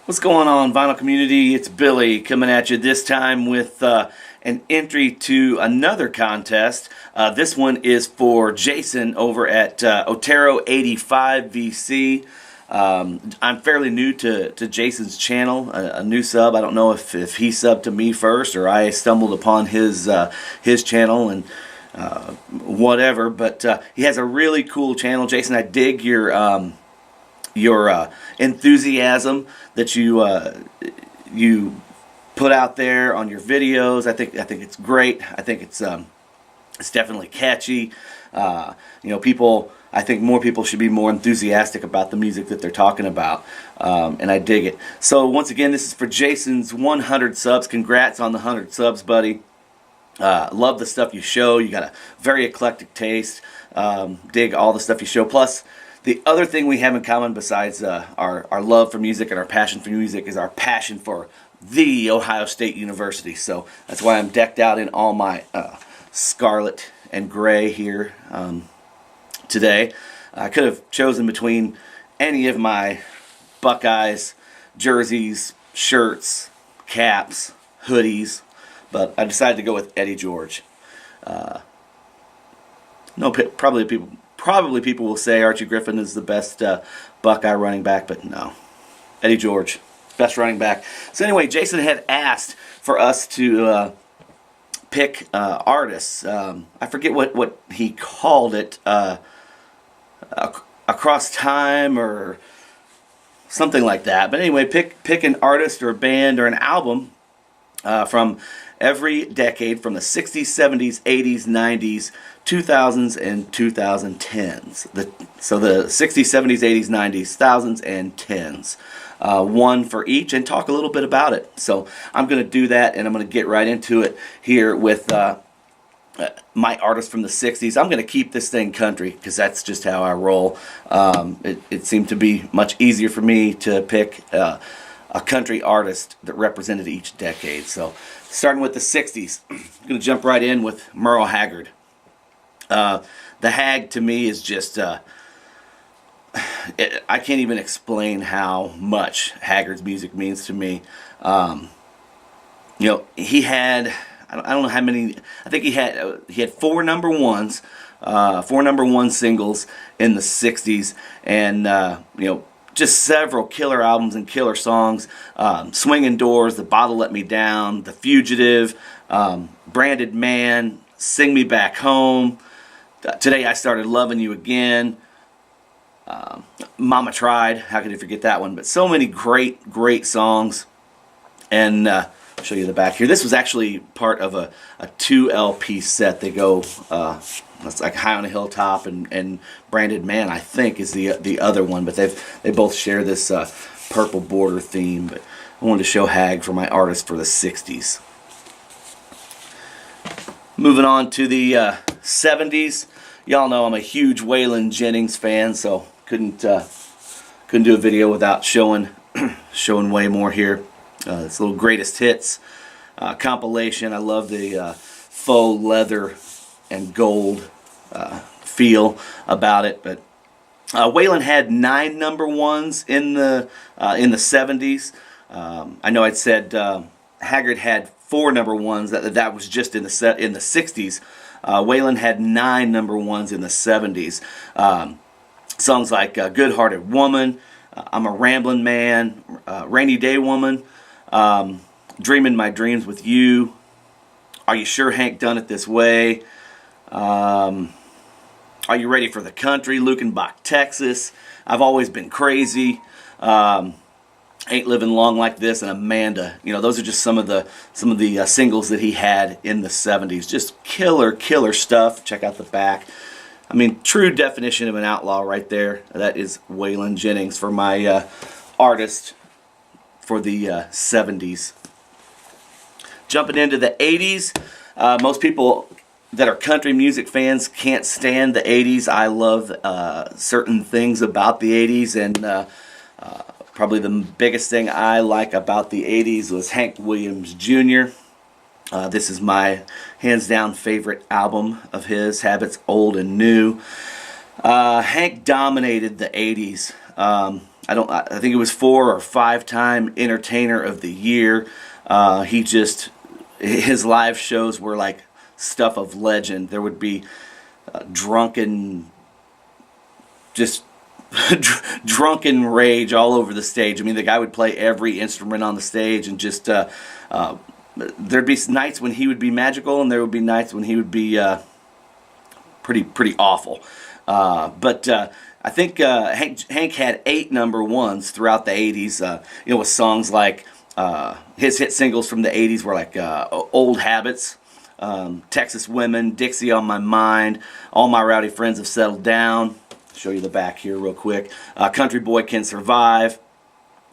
What's going on, vinyl community? It's Billy coming at you this time with an entry to another contest. This one is for Jason over at Otero 85 VC. I'm fairly new to Jason's channel, a new sub. I don't know if he subbed to me first or I stumbled upon his channel and whatever. But he has a really cool channel. Jason, I dig your enthusiasm that you put out there on your videos. I think it's great. I think it's definitely catchy. People. I think more people should be more enthusiastic about the music that they're talking about, and I dig it. So once again, this is for Jason's 100 subs. Congrats on the 100 subs, buddy. Love the stuff you show. You got a very eclectic taste. Dig all the stuff you show. Plus, the other thing we have in common besides our love for music and our passion for music is our passion for the Ohio State University. So that's why I'm decked out in all my scarlet and gray here today. I could have chosen between any of my Buckeyes jerseys, shirts, caps, hoodies, but I decided to go with Eddie George. Probably people will say Archie Griffin is the best Buckeye running back, but no. Eddie George, best running back. So anyway, Jason had asked for us to pick artists. I forget what he called it, across time or something like that. But anyway, pick an artist or a band or an album from every decade, from the 60s, 70s, 80s, 90s, 2000s, and 2010s. So the 60s, 70s, 80s, 90s, thousands, and tens. One for each, and talk a little bit about it. So I'm going to do that, and I'm going to get right into it here with my artist from the 60s. I'm going to keep this thing country because that's just how I roll. It seemed to be much easier for me to pick a country artist that represented each decade. So starting with the 60s, I'm going to jump right in with Merle Haggard. The Hag to me is just I can't even explain how much Haggard's music means to me. He had, I don't know how many, I think he had 4 number ones, 4 number 1 singles in the 60s, and just several killer albums and killer songs. Swinging Doors, The Bottle Let Me Down, The Fugitive, Branded Man, Sing Me Back Home, Today I Started Loving You Again, Mama Tried, how could you forget that one? But so many great songs. And I'll show you the back here. This was actually part of a 2 LP set. They go, that's like High on a Hilltop and Branded Man, I think, is the other one. But they both share this purple border theme. But I wanted to show Hag for my artist for the 60s. Moving on to the 70s. Y'all know I'm a huge Waylon Jennings fan, so couldn't do a video without showing way more here. This little greatest hits compilation. I love the faux leather and gold feel about it. But Waylon had 9 number 1s in the 70s. I know I'd said Haggard had 4 number 1s. That was just in the 60s. Waylon had 9 number 1s in the 70s. Songs like Good Hearted Woman, I'm a Ramblin' Man, Rainy Day Woman, Dreaming My Dreams with You, Are You Sure Hank Done It This Way, Are You Ready for the Country, Lukenbach, Texas, I've Always Been Crazy, Ain't Living Long Like This, and Amanda. Those are just some of the singles that he had in the 70s. Just killer stuff. Check out the back. I mean, true definition of an outlaw right there. That is Waylon Jennings for my artist for the 70s. Jumping into the 80s, most people that are country music fans can't stand the 80s. I love certain things about the 80s, and probably the biggest thing I like about the 80s was Hank Williams Jr. This is my hands-down favorite album of his, Habits Old and New. Hank dominated the 80s. I think it was 4 or 5-time Entertainer of the Year. His live shows were like stuff of legend. There would be drunken, just drunken rage all over the stage. I mean, the guy would play every instrument on the stage, and just there'd be nights when he would be magical, and there would be nights when he would be pretty awful. But I think Hank had 8 number ones throughout the 80s. With songs like his hit singles from the 80s were like Old Habits, Texas Women, Dixie on My Mind, All My Rowdy Friends Have Settled Down. Show you the back here real quick. Country Boy Can Survive,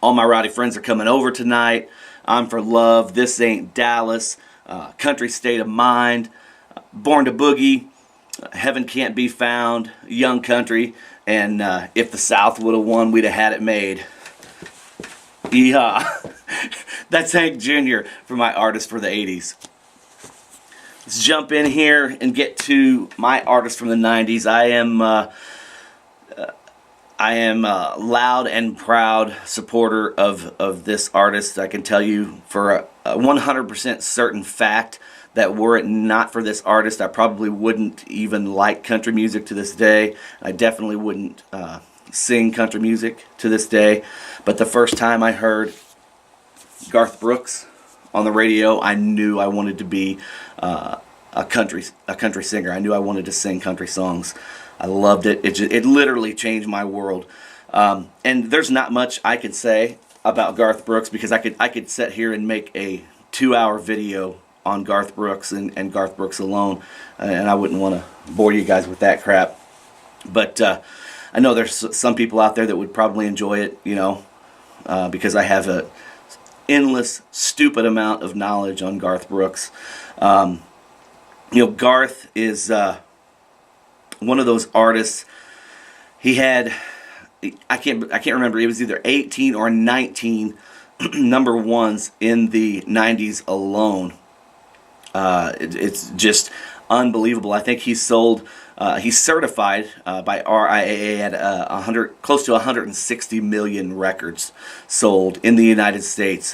All My Rowdy Friends Are Coming Over Tonight, I'm for Love, This Ain't Dallas, Country State of Mind, Born to Boogie, Heaven Can't Be Found, Young Country, and If the South Would Have Won, We'd Have Had It Made. Yeehaw. That's Hank Jr. for my artist for the 80s. Let's jump in here and get to my artist from the 90s. I am a loud and proud supporter of this artist. I can tell you for a 100% certain fact that were it not for this artist, I probably wouldn't even like country music to this day. I definitely wouldn't sing country music to this day. But the first time I heard Garth Brooks on the radio, I knew I wanted to be a country singer. I knew I wanted to sing country songs. I loved it. It literally changed my world. And there's not much I could say about Garth Brooks, because I could sit here and make a 2-hour video on Garth Brooks and Garth Brooks alone, and I wouldn't want to bore you guys with that crap. But I know there's some people out there that would probably enjoy it, because I have a endless, stupid amount of knowledge on Garth Brooks. Garth is one of those artists. He had, I can't remember, it was either 18 or 19 number ones in the 90s alone. It's just unbelievable. I think he's certified by RIAA at close to 160 million records sold in the United States,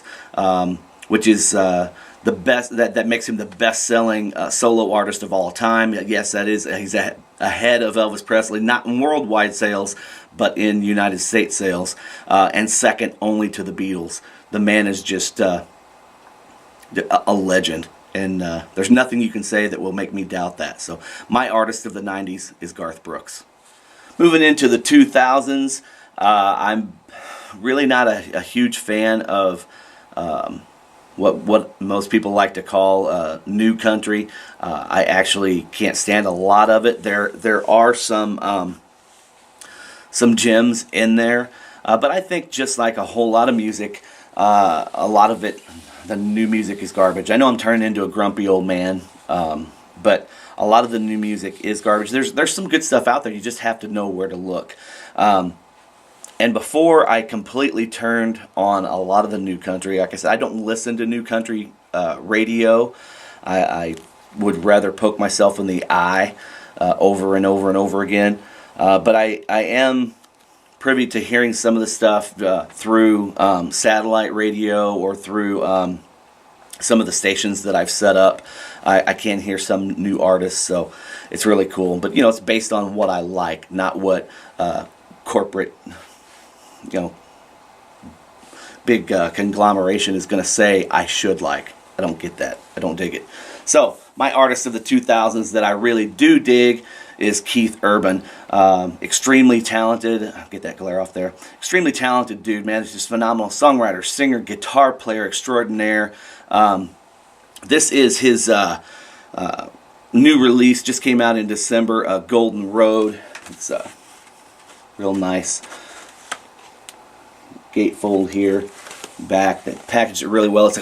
which is the best. That makes him the best-selling solo artist of all time. Yes, that is. He's ahead of Elvis Presley, not in worldwide sales, but in United States sales, and second only to the Beatles. The man is just a legend. And there's nothing you can say that will make me doubt that. So my artist of the 90s is Garth Brooks. Moving into the 2000s, I'm really not a huge fan of what most people like to call new country. I actually can't stand a lot of it. There are some gems in there, but I think just like a whole lot of music, a lot of it, the new music is garbage. I know I'm turning into a grumpy old man, but a lot of the new music is garbage. There's some good stuff out there. You just have to know where to look. And before I completely turned on a lot of the new country, like I said, I don't listen to new country radio. I would rather poke myself in the eye over and over and over again. But I am privy to hearing some of the stuff through satellite radio or through some of the stations that I've set up. I can hear some new artists, so it's really cool. But it's based on what I like, not what corporate, big conglomeration is going to say I should like. I don't get that. I don't dig it. So my artist of the 2000s that I really do dig is Keith Urban. Extremely talented. Get that glare off there. Extremely talented dude, man. He's just phenomenal songwriter, singer, guitar player extraordinaire. This is his new release. Just came out in December. Golden Road. It's real nice. Gatefold here. Back. They packaged it really well.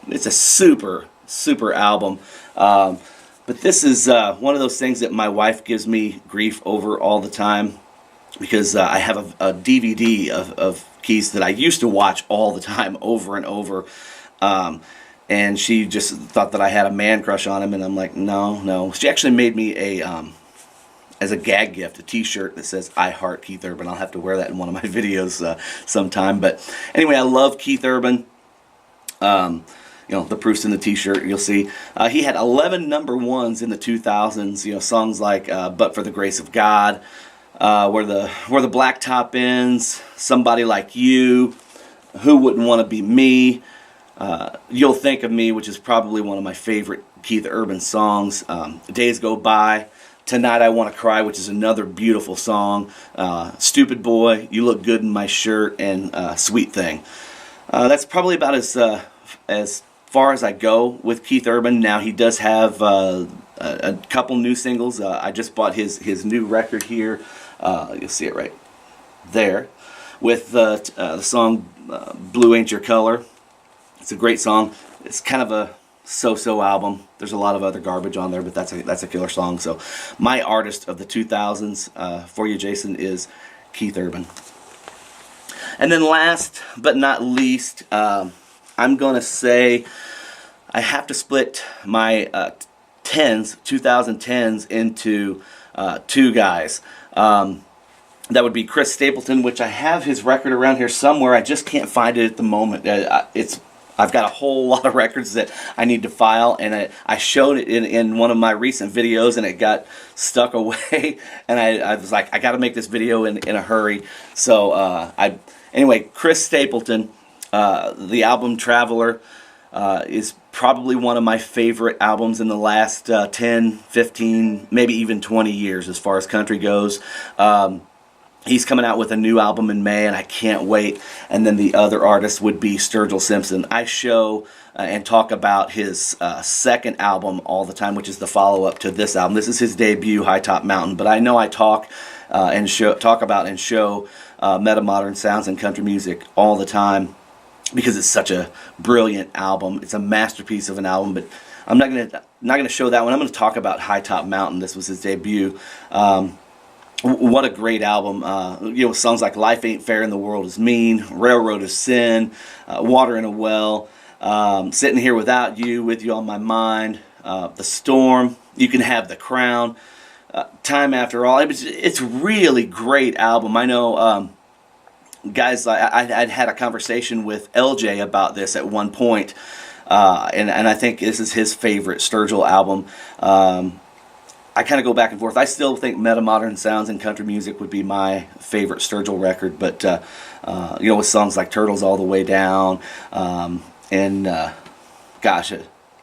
It's a super album. But this is one of those things that my wife gives me grief over all the time, because I have a DVD of Keith that I used to watch all the time over and over. And she just thought that I had a man crush on him, and I'm like, no. She actually made me a as a gag gift, a t-shirt that says I heart Keith Urban. I'll have to wear that in one of my videos sometime. But anyway, I love Keith Urban. You know, the proof's in the t-shirt, you'll see. He had 11 number ones in the 2000s, you know, songs like But for the Grace of God, Where the Blacktop Ends, Somebody Like You, Who Wouldn't Want to Be Me, You'll Think of Me, which is probably one of my favorite Keith Urban songs, Days Go By, Tonight I Want to Cry, which is another beautiful song, Stupid Boy, You Look Good in My Shirt, and Sweet Thing. That's probably about as far as I go with Keith Urban. Now, he does have a couple new singles. I just bought his new record here. You'll see it right there with the song Blue Ain't Your Color. It's a great song. It's kind of a so-so album. There's a lot of other garbage on there, but that's a killer song. So my artist of the 2000s for you, Jason, is Keith Urban. And then last but not least, I'm going to say I have to split my 2010s into two guys. That would be Chris Stapleton, which I have his record around here somewhere. I just can't find it at the moment. I've got a whole lot of records that I need to file, and I showed it in one of my recent videos, and it got stuck away, and I was like, I got to make this video in a hurry. So anyway, Chris Stapleton, the album Traveler, is probably one of my favorite albums in the last 10, 15, maybe even 20 years as far as country goes. He's coming out with a new album in May, and I can't wait. And then the other artist would be Sturgill Simpson. I show and talk about his second album all the time, which is the follow-up to this album. This is his debut, High Top Mountain. But I know I talk about and show meta-modern sounds and country music all the time because it's such a brilliant album. It's a masterpiece of an album. But I'm not gonna show that one. I'm gonna talk about High Top Mountain. This was his debut. What a great album. You know, songs like Life Ain't Fair and the World Is Mean, Railroad of Sin, Water in a Well, Sitting Here Without You, With You on My Mind, The Storm, You Can Have the Crown, Time After All. It's really great album. I know, guys, I'd had a conversation with LJ about this at one point, and I think this is his favorite Sturgill album. I kind of go back and forth. I still think meta-modern sounds and country music would be my favorite Sturgill record, but you know, with songs like Turtles All the Way Down, and gosh,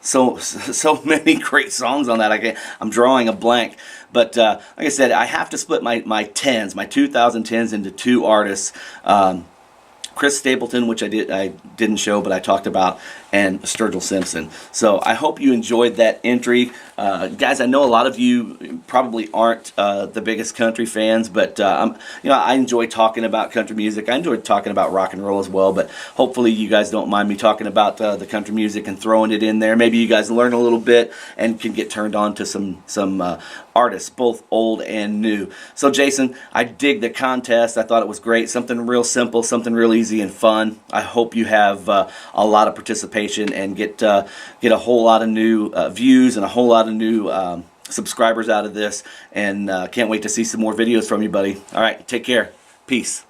so many great songs on that. I'm drawing a blank, but like I said, I have to split my 2010s into two artists. Chris Stapleton, which I didn't show, but I talked about, and Sturgill Simpson. So I hope you enjoyed that entry. Guys, I know a lot of you probably aren't the biggest country fans, but you know, I enjoy talking about country music. I enjoy talking about rock and roll as well, but hopefully you guys don't mind me talking about the country music and throwing it in there. Maybe you guys learn a little bit and can get turned on to some artists, both old and new. So Jason, I dig the contest. I thought it was great. Something real simple, something real easy and fun. I hope you have a lot of participation and get a whole lot of new views and a whole lot of new subscribers out of this, and can't wait to see some more videos from you, buddy. All right, take care. Peace.